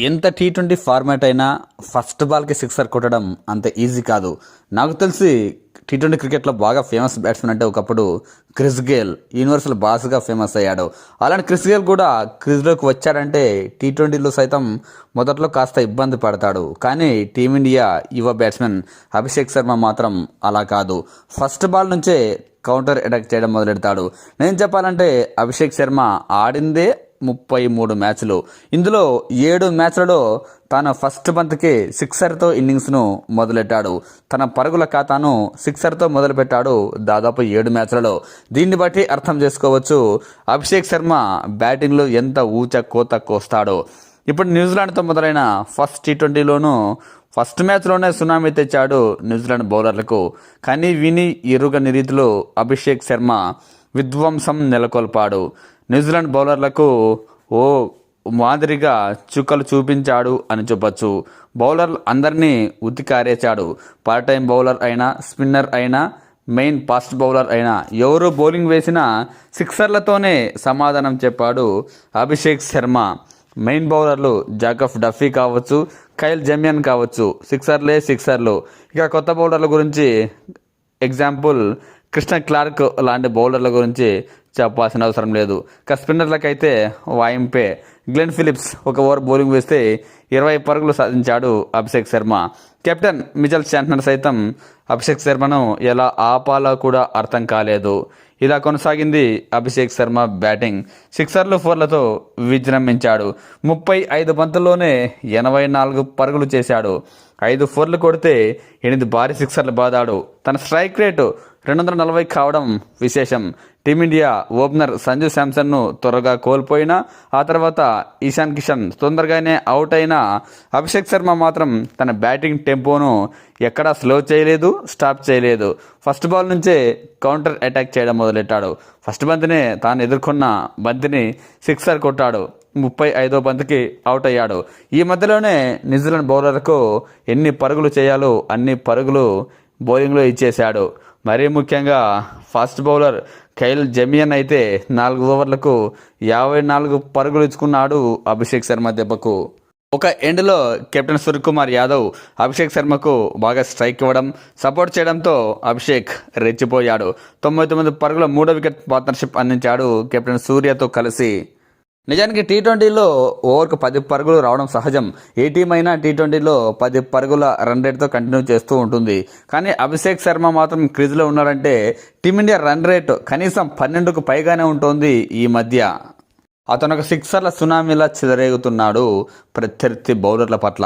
ఎంత T20 format అయినా first బాల్కి sixer కొట్టడం అంత ఈజీ కాదు. నాకు తెలిసి టీ20 క్రికెట్లో బాగా ఫేమస్ బ్యాట్స్మెన్ అంటే ఒకప్పుడు క్రిస్ గేల్ యూనివర్సల్ బాస్గా ఫేమస్ అయ్యాడు. అలాంటి క్రిస్ గేల్ కూడా క్రిజ్లోకి వచ్చాడంటే టీ20లో సైతం మొదట్లో కాస్త ఇబ్బంది పడతాడు. కానీ టీమిండియా యువ బ్యాట్స్మెన్ అభిషేక్ శర్మ మాత్రం అలా కాదు. ఫస్ట్ బాల్ నుంచే కౌంటర్ అటాక్ చేయడం మొదలెడతాడు. నేను చెప్పాలంటే అభిషేక్ శర్మ ఆడిందే 33 మ్యాచ్లు. ఇందులో 7 మ్యాచ్లలో తాను ఫస్ట్ బంత్కి సిక్సర్తో ఇన్నింగ్స్ను మొదలెట్టాడు. తన పరుగుల ఖాతాను సిక్సర్తో మొదలుపెట్టాడు దాదాపు 7 మ్యాచ్లలో. దీన్ని బట్టి అర్థం చేసుకోవచ్చు అభిషేక్ శర్మ బ్యాటింగ్లో ఎంత ఊచ కోత కోస్తాడో. ఇప్పుడు న్యూజిలాండ్తో మొదలైన ఫస్ట్ టీ20లోనూ ఫస్ట్ మ్యాచ్లోనే సునామీ తెచ్చాడు న్యూజిలాండ్ బౌలర్లకు. కానీ విని ఎరుగని రీతిలో అభిషేక్ శర్మ విధ్వంసం నెలకొల్పాడు. న్యూజిలాండ్ బౌలర్లకు ఓ మాదిరిగా చుక్కలు చూపించాడు అని చెప్పచ్చు. బౌలర్లు అందరినీ ఉతికారేశాడు. పార్ట్ టైం బౌలర్ అయినా, స్పిన్నర్ అయినా, మెయిన్ ఫాస్ట్ బౌలర్ అయినా ఎవరు బౌలింగ్ వేసినా సిక్సర్లతోనే సమాధానం చెప్పాడు అభిషేక్ శర్మ. మెయిన్ బౌలర్లు జాకబ్ డఫీ కావచ్చు, కైల్ జమియన్ కావచ్చు, సిక్సర్లు. ఇక కొత్త బౌలర్ల గురించి ఎగ్జాంపుల్ కృష్ణ క్లార్క్ లాంటి బౌలర్ల గురించి చెప్పాల్సిన అవసరం లేదు. ఇక స్పిన్నర్లకైతే వాయింపే గ్లెన్ ఫిలిప్స్ ఒక ఓవర్ బౌలింగ్ వేస్తే 20 పరుగులు సాధించాడు Abhishek Sharma. Captain Mitchell Santner సైతం అభిషేక్ శర్మను ఎలా ఆపాలో కూడా అర్థం కాలేదు. ఇలా కొనసాగింది అభిషేక్ శర్మ బ్యాటింగ్. సిక్సర్లు, ఫోర్లతో విజృంభించాడు. 35 బంతుల్లోనే 84 పరుగులు చేశాడు. 5 ఫోర్లు కొడితే 8 భారీ సిక్సర్లు బాదాడు. తన స్ట్రైక్ రేటు 240 కావడం విశేషం. టీమిండియా ఓపెనర్ సంజు శాంసన్ను త్వరగా కోల్పోయినా ఆ తర్వాత ఇషాన్ కిషన్ తొందరగానే అవుట్ అయినా అభిషేక్ శర్మ మాత్రం తన బ్యాటింగ్ టెంపోను ఎక్కడా స్లో చేయలేదు, స్టాప్ చేయలేదు. ఫస్ట్ బాల్ నుంచే కౌంటర్ అటాక్ చేయడం మొదలెట్టాడు. ఫస్ట్ బంతినే తాను ఎదుర్కొన్న బంతిని సిక్సర్ కొట్టాడు. 35వ బంతికి అవుట్ అయ్యాడు. ఈ మధ్యలోనే న్యూజిలాండ్ బౌలర్లకు ఎన్ని పరుగులు చేయాలో అన్ని పరుగులు బౌలింగ్లో ఇచ్చేశాడు. మరీ ముఖ్యంగా ఫాస్ట్ బౌలర్ కైల్ జమియన్ అయితే 4 ఓవర్లకు 54 పరుగులు ఇచ్చుకున్నాడు అభిషేక్ శర్మ దెబ్బకు. ఒక ఎండ్లో కెప్టెన్ సూర్యకుమార్ యాదవ్ అభిషేక్ శర్మకు బాగా స్ట్రైక్ ఇవ్వడం, సపోర్ట్ చేయడంతో అభిషేక్ రెచ్చిపోయాడు. 99 పరుగుల 3వ వికెట్ పార్ట్నర్షిప్ అందించాడు కెప్టెన్ సూర్యతో కలిసి. నిజానికి టీ20లో ఓవర్కు 10 పరుగులు రావడం సహజం. ఏ టీం అయినా టీ20లో 10 పరుగుల రన్ రేట్తో కంటిన్యూ చేస్తూ ఉంటుంది. కానీ అభిషేక్ శర్మ మాత్రం క్రీజ్లో ఉన్నాడంటే టీమిండియా రన్ రేట్ కనీసం 12కు పైగానే ఉంటుంది ఈ మధ్య. అతను ఒక సిక్సర్ల సునామీలా చెలరేగుతున్నాడు ప్రత్యర్థి బౌలర్ల పట్ల.